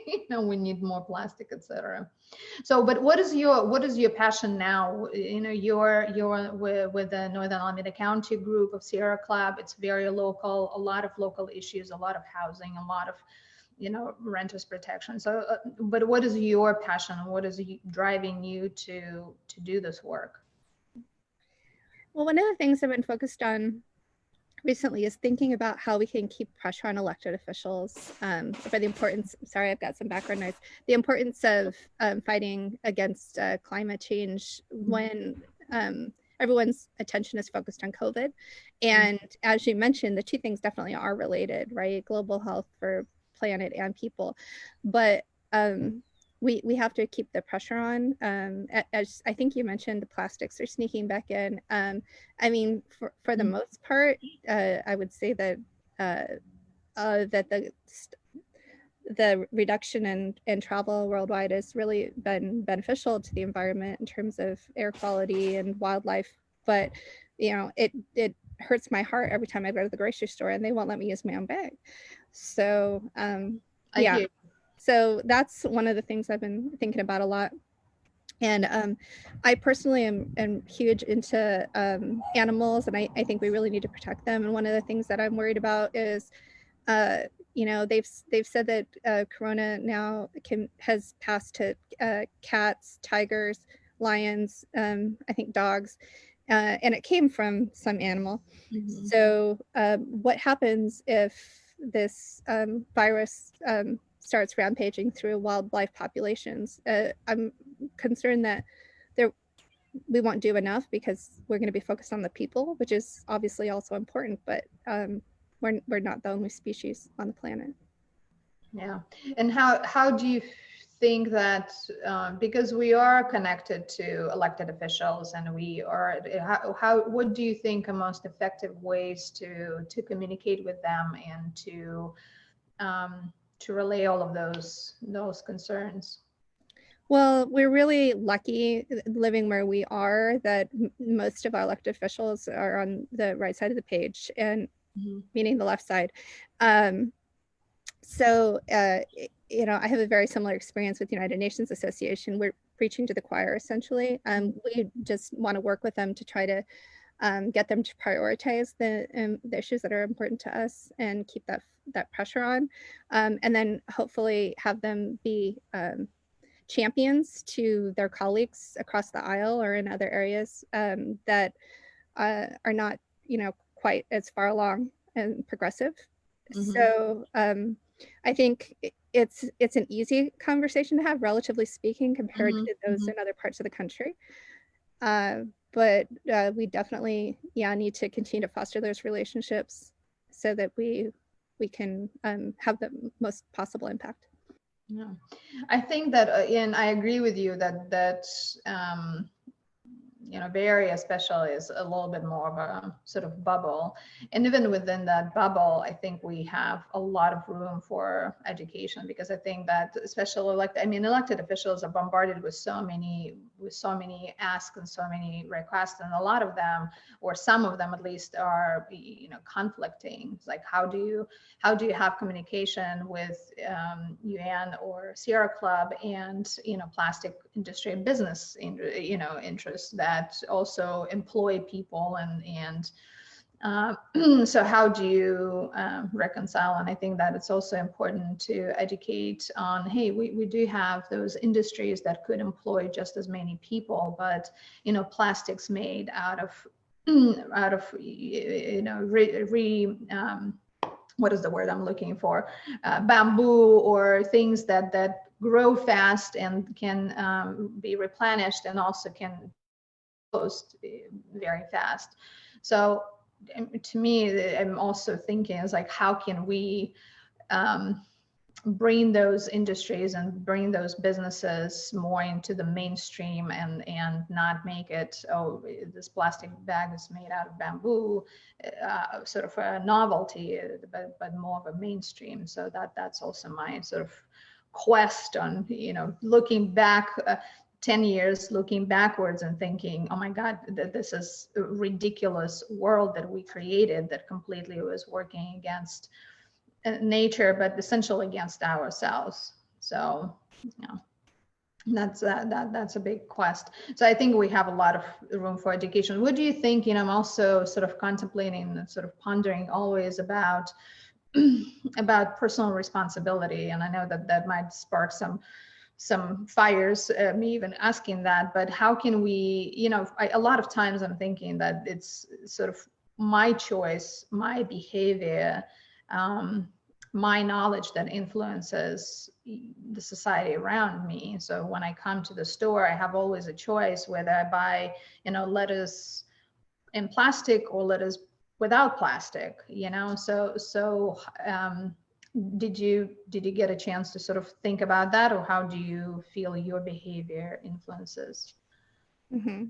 You know, we need more plastic, etc. So, but what is your passion now? You know, you're with the Northern Alameda County group of Sierra Club. It's very local, a lot of local issues, a lot of housing, a lot of, you know, renters protection. So, but what is your passion? What is driving you to do this work?
Well, one of the things I've been focused on recently is thinking about how we can keep pressure on elected officials for the importance, sorry, I've got some background noise, the importance of fighting against climate change when everyone's attention is focused on COVID. And as you mentioned, the two things definitely are related, right? Global health for planet and people. But we have to keep the pressure on. As I think you mentioned, the plastics are sneaking back in. I mean, for the most part, I would say that that the reduction in travel worldwide has really been beneficial to the environment in terms of air quality and wildlife. But you know, it hurts my heart every time I go to the grocery store and they won't let me use my own bag. So yeah, so that's one of the things I've been thinking about a lot. And I personally am huge into animals, and I think we really need to protect them. And one of the things that I'm worried about is, you know, they've said that corona now has passed to cats, tigers, lions, I think dogs, and it came from some animal. Mm-hmm. So what happens if this virus starts rampaging through wildlife populations? I'm concerned that we won't do enough because we're going to be focused on the people, which is obviously also important, but we're not the only species on the planet.
Yeah. And how do you think that, because we are connected to elected officials and we are, what do you think are most effective ways to communicate with them and to relay all of those concerns?
Well, we're really lucky living where we are that most of our elected officials are on the right side of the page, and mm-hmm. meaning the left side. So, you know, I have a very similar experience with the United Nations Association. We're preaching to the choir, essentially. We just want to work with them to try to get them to prioritize the issues that are important to us and keep that pressure on. And then hopefully have them be champions to their colleagues across the aisle or in other areas that are not, you know, quite as far along and progressive. Mm-hmm. So I think it's an easy conversation to have, relatively speaking, compared mm-hmm. to those mm-hmm. in other parts of the country. But we definitely, need to continue to foster those relationships so that we can have the most possible impact.
Yeah, I think that, and I agree with you that you know, Bay Area especially is a little bit more of a sort of bubble, and even within that bubble, I think we have a lot of room for education, because I think that especially elected officials are bombarded with so many asks and so many requests, and a lot of them, or some of them at least, are, you know, conflicting. It's like, how do you have communication with UN or Sierra Club and, you know, plastic industry and business, you know, interests that also employ people, and so how do you reconcile? And I think that it's also important to educate on, hey, we do have those industries that could employ just as many people, but, you know, plastics made out of you know, what is the word I'm looking for? Bamboo, or things that grow fast and can be replenished, and also can post very fast. So to me, I'm also thinking is like, how can we bring those industries and bring those businesses more into the mainstream, and not make it, oh, this plastic bag is made out of bamboo, sort of a novelty, but more of a mainstream. So that's also my sort of quest on, you know, looking back 10 years, looking backwards and thinking, oh my God, this is a ridiculous world that we created that completely was working against nature, but essentially against ourselves. So, you know, that's a big quest. So I think we have a lot of room for education. What do you think? You know, I'm also sort of contemplating and sort of pondering always about personal responsibility, and I know that might spark some fires, me even asking that, but how can we, you know, a lot of times I'm thinking that it's sort of my choice, my behavior, my knowledge that influences the society around me. So when I come to the store, I have always a choice whether I buy, you know, lettuce in plastic or lettuce without plastic, you know. So did you get a chance to sort of think about that, or how do you feel your behavior influences?
Mm-hmm.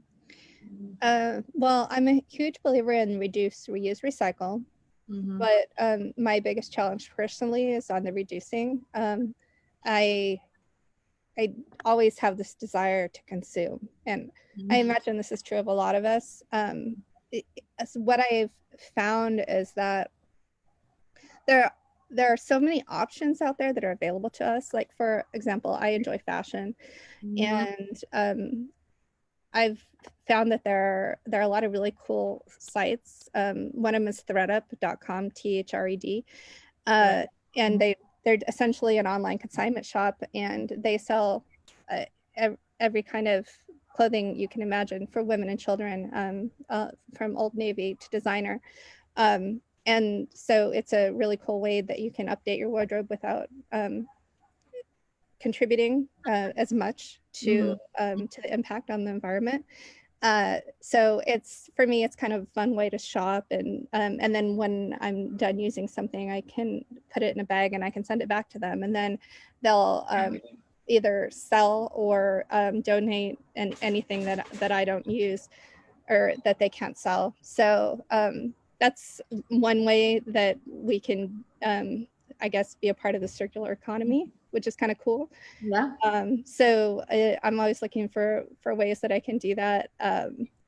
Well, I'm a huge believer in reduce, reuse, recycle. Mm-hmm. But my biggest challenge personally is on the reducing. I always have this desire to consume, and mm-hmm. I imagine this is true of a lot of us. What I've found is that there are so many options out there that are available to us. Like, for example, I enjoy fashion, and I've found that there are a lot of really cool sites. One of them is thredup.com, THRED, and they're essentially an online consignment shop, and they sell every kind of clothing you can imagine for women and children, from Old Navy to designer. And so it's a really cool way that you can update your wardrobe without contributing as much to the impact on the environment. So it's, for me, it's kind of a fun way to shop, and then when I'm done using something, I can put it in a bag and I can send it back to them, and then they'll either sell or donate anything that I don't use or that they can't sell. So that's one way that we can, I guess, be a part of the circular economy, which is kind of cool.
Yeah.
So I'm always looking for ways that I can do that,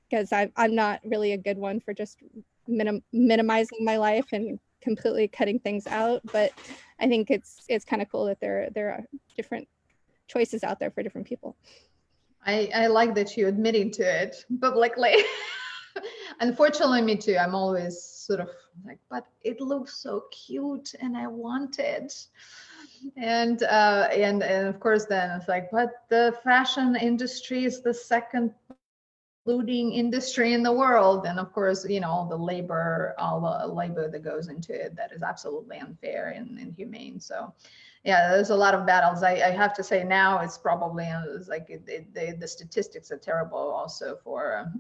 because I'm not really a good one for just minimizing my life and completely cutting things out. But I think it's kind of cool that there are different choices out there for different people.
I like that you're admitting to it publicly. Unfortunately, me too. I'm always sort of like, but it looks so cute and I want it. And of course then it's like, but the fashion industry is the second polluting industry in the world. And of course, all the labor that goes into it, that is absolutely unfair and inhumane. So yeah, there's a lot of battles. I have to say now it's probably like the statistics are terrible also for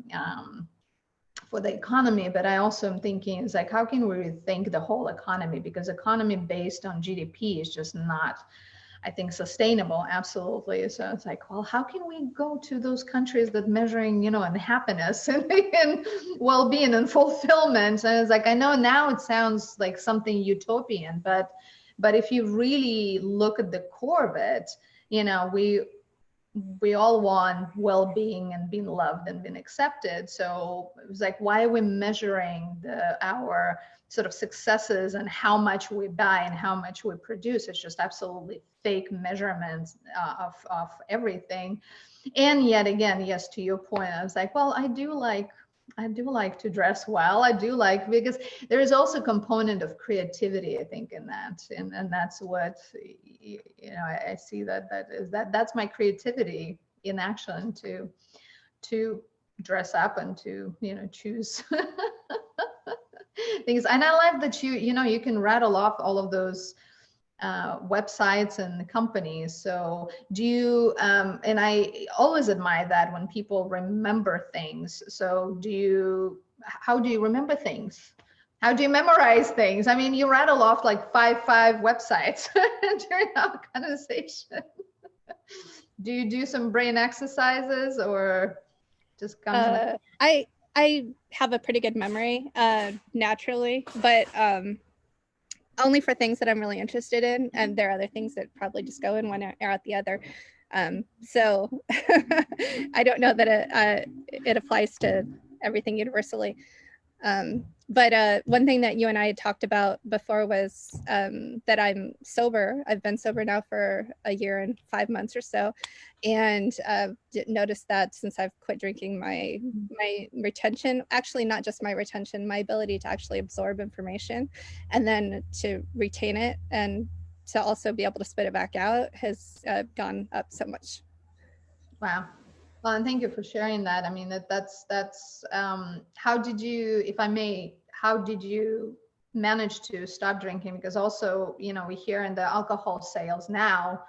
the economy, but I also am thinking, it's like, how can we rethink the whole economy? Because economy based on GDP is just not, I think, sustainable. Absolutely. So it's like, well, how can we go to those countries that measuring, in happiness and well-being and fulfillment? And it's like, I know now it sounds like something utopian, but if you really look at the core of it, we all want well-being and being loved and being accepted. So it was like, why are we measuring our sort of successes and how much we buy and how much we produce? It's just absolutely fake measurements of everything. And yet again, yes, to your point, I was like, well, I do like to dress well. I do like, because there is also a component of creativity, I think, in that, and that's what I see that's my creativity in action, to dress up and to choose things. And I like that you can rattle off all of those websites and companies. So do you, and I always admire that when people remember things. So how do you remember things? How do you memorize things? I mean, you rattle off like five websites during our conversation. Do you do some brain exercises or just comes?
I have a pretty good memory naturally, but only for things that I'm really interested in, and there are other things that probably just go in one ear out the other. So I don't know that it applies to everything universally. But one thing that you and I had talked about before was that I'm sober. I've been sober now for a year and 5 months or so, and noticed that since I've quit drinking, my retention, actually not just my retention, my ability to actually absorb information and then to retain it and to also be able to spit it back out has gone up so much.
Wow. Well, and thank you for sharing that. I mean, that's how did you, if I may, how did you manage to stop drinking? Because also, we hear in the alcohol sales now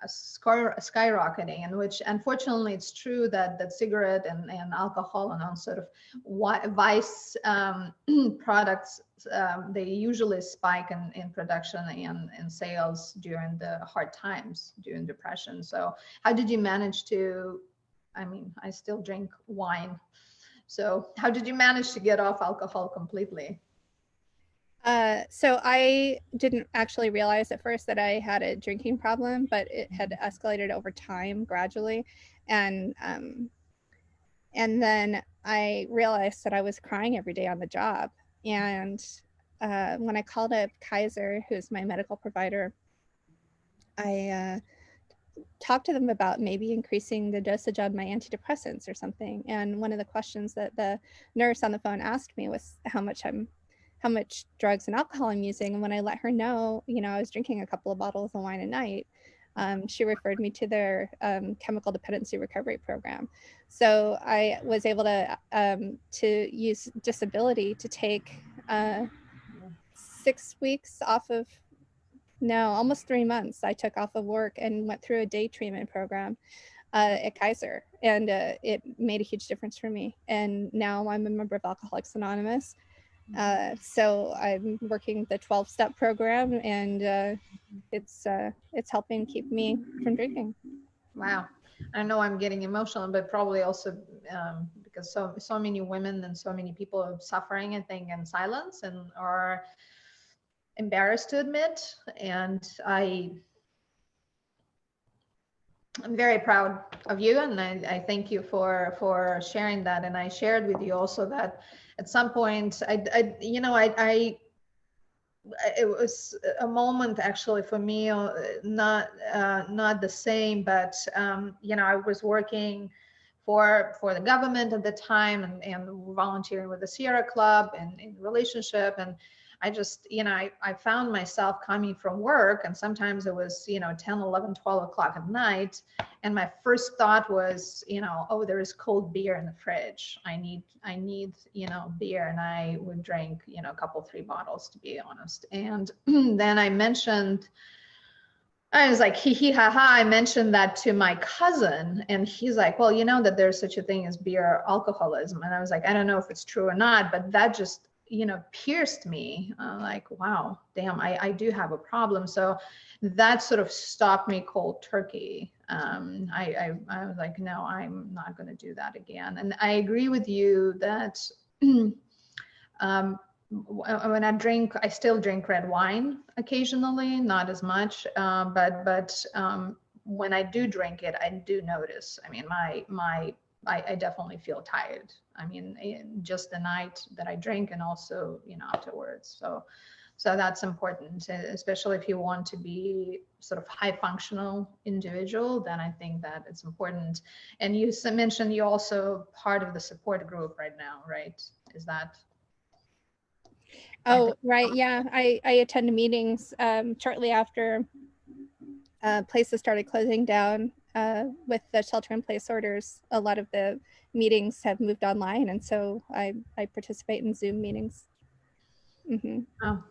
skyrocketing, and which unfortunately it's true that cigarette and alcohol and all sort of vice products, they usually spike in production and sales during the hard times, during depression. So how did you manage to, I mean, I still drink wine. So how did you manage to get off alcohol completely?
So I didn't actually realize at first that I had a drinking problem, but it had escalated over time gradually. And then I realized that I was crying every day on the job. And when I called up Kaiser, who's my medical provider, I talked to them about maybe increasing the dosage on my antidepressants or something. And one of the questions that the nurse on the phone asked me was how much drugs and alcohol I'm using. And when I let her know, I was drinking a couple of bottles of wine a night, she referred me to their chemical dependency recovery program. So I was able to use disability to take 6 weeks off of, no, almost 3 months. I took off of work and went through a day treatment program at Kaiser, and it made a huge difference for me. And now I'm a member of Alcoholics Anonymous. So I'm working the 12-step program, and it's helping keep me from drinking.
Wow. I know I'm getting emotional, but probably also because so many women and so many people are suffering, I think, in silence and are embarrassed to admit. And I'm very proud of you, and I thank you for sharing that. And I shared with you also that at some point, it was a moment actually for me, not the same, but I was working for the government at the time, and volunteering with the Sierra Club and in relationship. And I just, I found myself coming from work, and sometimes it was 10, 11, 12 o'clock at night, and my first thought was, oh, there is cold beer in the fridge. I need beer. And I would drink a couple, 3 bottles, to be honest. And then I was like, hee ha ha. I mentioned that to my cousin, and he's like, well, that there's such a thing as beer alcoholism. And I was like, I don't know if it's true or not, but that just, pierced me. Like, wow, damn, I do have a problem. So that sort of stopped me cold turkey. I was like, no, I'm not going to do that again. And I agree with you that when I drink, I still drink red wine occasionally, not as much, but when I do drink it, I do notice. I mean, I definitely feel tired. I mean, just the night that I drink, and also, afterwards. So that's important, especially if you want to be sort of high functional individual, then I think that it's important. And you mentioned you're also part of the support group right now, right? Is that?
Oh, right. Yeah. I attend meetings shortly after places started closing down with the shelter-in-place orders. A lot of the meetings have moved online, and so I participate in Zoom meetings. Mm-hmm.
Oh.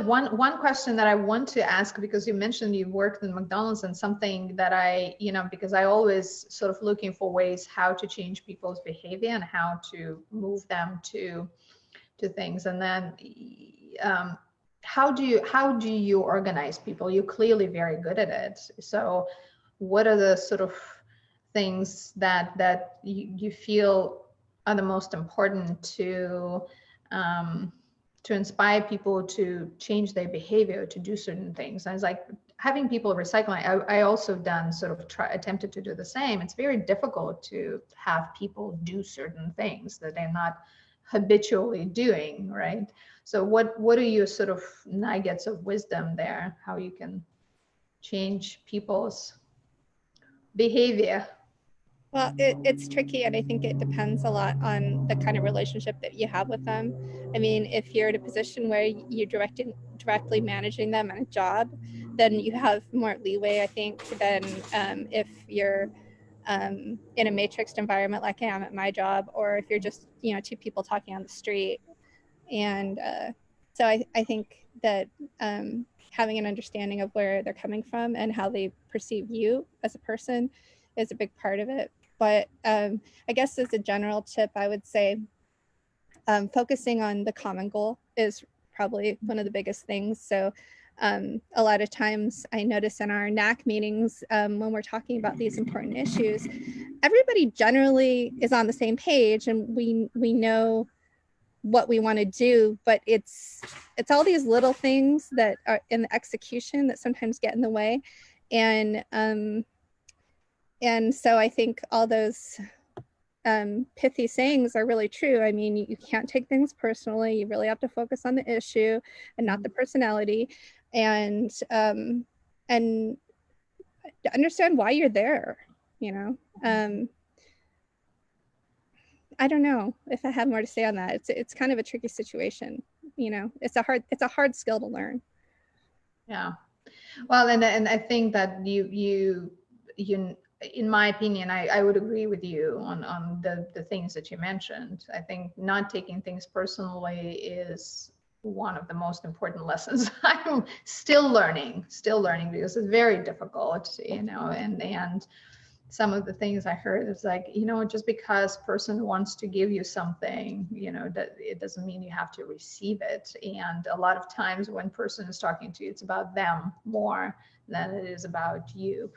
What, one question that I want to ask, because you mentioned you worked in McDonald's, and something that I, because I always sort of looking for ways how to change people's behavior and how to move them to things. And then how do you organize people? You're clearly very good at it. So what are the sort of things that you feel are the most important to inspire people to change their behavior, to do certain things? And it's like having people recycling. I also done sort of attempted to do the same. It's very difficult to have people do certain things that they're not habitually doing, right? So what are your sort of nuggets of wisdom there, how you can change people's behavior?
Well, it's tricky, and I think it depends a lot on the kind of relationship that you have with them. I mean, if you're in a position where you're directly managing them on a job, then you have more leeway, I think, than if you're in a matrixed environment like I am at my job, or if you're just 2 people talking on the street. And so I think that having an understanding of where they're coming from and how they perceive you as a person is a big part of it. But I guess as a general tip, I would say focusing on the common goal is probably one of the biggest things. So a lot of times I notice in our NAC meetings, when we're talking about these important issues, everybody generally is on the same page, and we know what we want to do, but it's all these little things that are in the execution that sometimes get in the way. And so I think all those pithy sayings are really true. I mean, you can't take things personally. You really have to focus on the issue and not the personality, and understand why you're there, you know. I don't know if I have more to say on that. It's kind of a tricky situation, you know. It's a hard skill to learn.
Yeah. Well, and I think that you in my opinion, I would agree with you on the things that you mentioned. I think not taking things personally is one of the most important lessons I'm still learning because it's very difficult, you know, and some of the things I heard is like, you know, just because person wants to give you something, you know, that it doesn't mean you have to receive it. And a lot of times when person is talking to you, it's about them more than it is about you.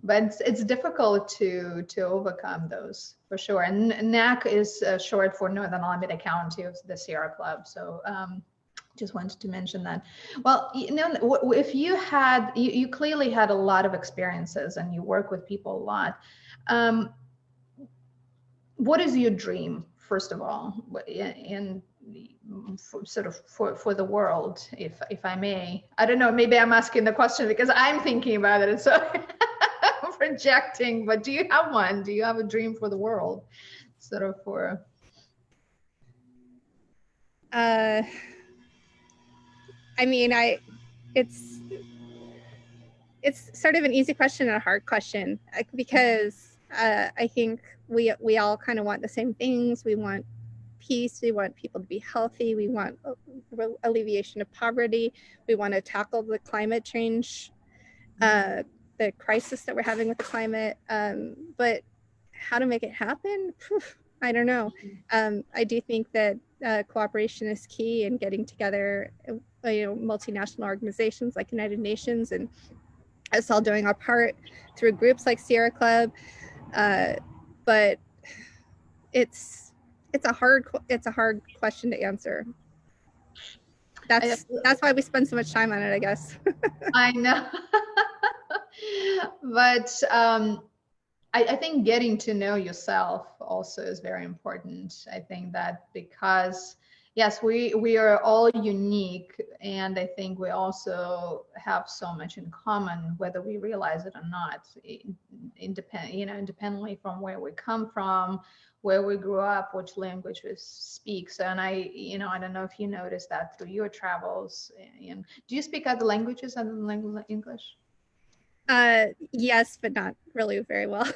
But it's difficult to overcome those for sure. And NAC is short for Northern Alameda County of the Sierra Club. So just wanted to mention that. Well, you know, if you had, you clearly had a lot of experiences and you work with people a lot. What is your dream, first of all, in sort of for the world, if I may? I don't know, maybe I'm asking the question because I'm thinking about it. And so I'm projecting, but do you have one? Do you have a dream for the world? Sort of for...
I mean, it's sort of an easy question and a hard question because I think we all kind of want the same things. We want peace. We want people to be healthy. We want alleviation of poverty. We want to tackle the climate change, the crisis that we're having with the climate. But how to make it happen? I don't know. I do think that cooperation is key in getting together, you know, multinational organizations like United Nations and us all doing our part through groups like Sierra Club. But it's a hard question to answer. That's why we spend so much time on it, I guess.
I know. But I think getting to know yourself also is very important. I think that because yes, we are all unique, and I think we also have so much in common, whether we realize it or not, independently from where we come from, where we grew up, which language we speak. So, and I don't know if you noticed that through your travels. And do you speak other languages other than English?
Yes, but not really very well.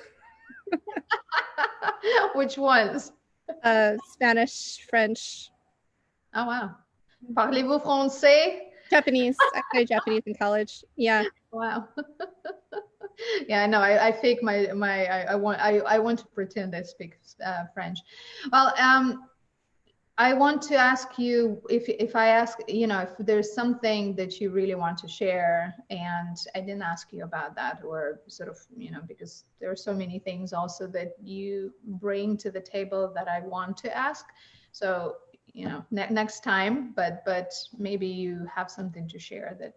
Which ones?
Spanish, French.
Oh, wow. Parlez-vous français?
Japanese. I studied Japanese in college. Yeah.
Wow. Yeah, I know. I fake I want to pretend I speak French. Well, I want to ask you if I ask, you know, if there's something that you really want to share, and I didn't ask you about that, or sort of, you know, because there are so many things also that you bring to the table that I want to ask. So, you know, next time, but maybe you have something to share that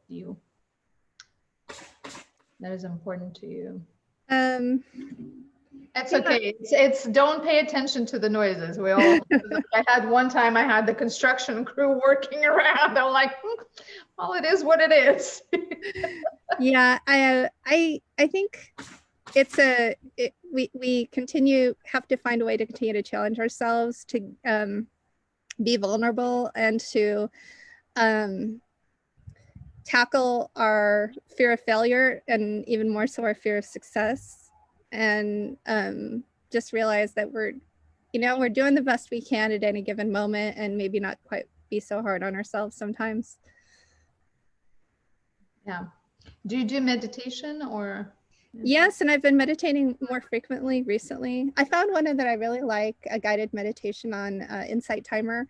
is important to you. It's okay. It's don't pay attention to the noises. We all. I had one time. I had the construction crew working around. I'm like, well, it is what it is.
Yeah, I think we have to find a way to continue to challenge ourselves to be vulnerable and to tackle our fear of failure and even more so our fear of success, and just realize that we're doing the best we can at any given moment, and maybe not quite be so hard on ourselves sometimes.
Yeah. Do you do meditation or?
Yes, and I've been meditating more frequently recently. I found one that I really like, a guided meditation on Insight Timer,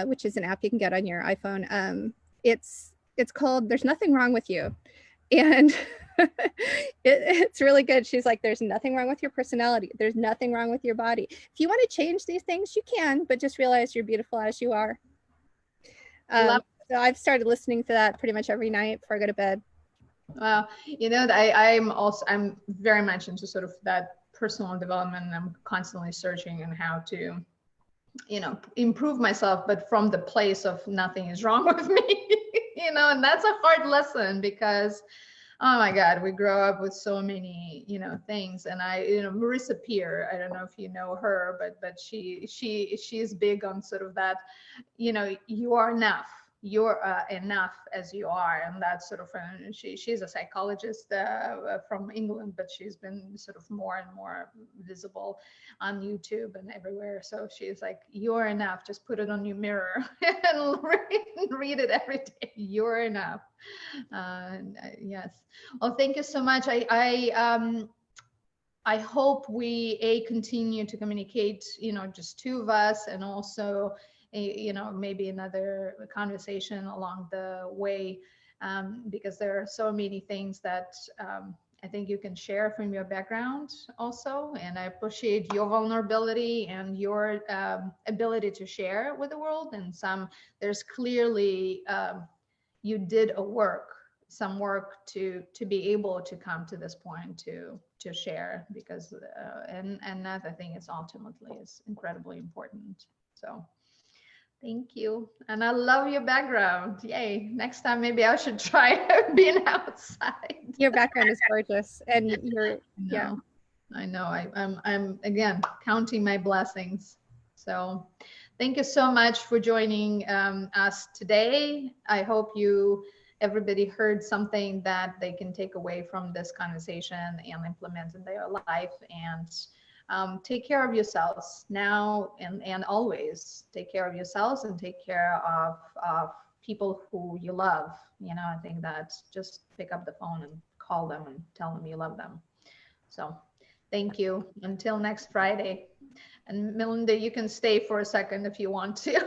which is an app you can get on your iPhone. It's called There's Nothing Wrong with You. And it's really good. She's like, there's nothing wrong with your personality. There's nothing wrong with your body. If you want to change these things, you can, but just realize you're beautiful as you are. So I've started listening to that pretty much every night before I go to bed.
Well, you know, I'm very much into sort of that personal development, and I'm constantly searching on how to, you know, improve myself, but from the place of nothing is wrong with me, you know, and that's a hard lesson because, oh my God, we grow up with so many, you know, things. And Marissa Peer, I don't know if you know her, but she's big on sort of that, you know, you are enough. You're enough as you are, and that's sort of she's a psychologist from England, but she's been sort of more and more visible on YouTube and everywhere. So she's like, you're enough. Just put it on your mirror and read it every day. You're enough. Yes. Well, thank you so much. I hope we continue to communicate, you know, just two of us, and also you know, maybe another conversation along the way, because there are so many things that I think you can share from your background also. And I appreciate your vulnerability and your ability to share with the world. And there's clearly, you did some work to be able to come to this point to share, because and that I think is ultimately is incredibly important. So thank you. And I love your background. Yay. Next time, maybe I should try being outside.
Your background is gorgeous. And
yeah. I know. I'm again, counting my blessings. So thank you so much for joining us today. I hope everybody heard something that they can take away from this conversation and implement in their life. And take care of yourselves now and always. Take care of yourselves and take care of people who you love. You know, I think that just pick up the phone and call them and tell them you love them. So thank you. Until next Friday. And Melinda, you can stay for a second if you want to.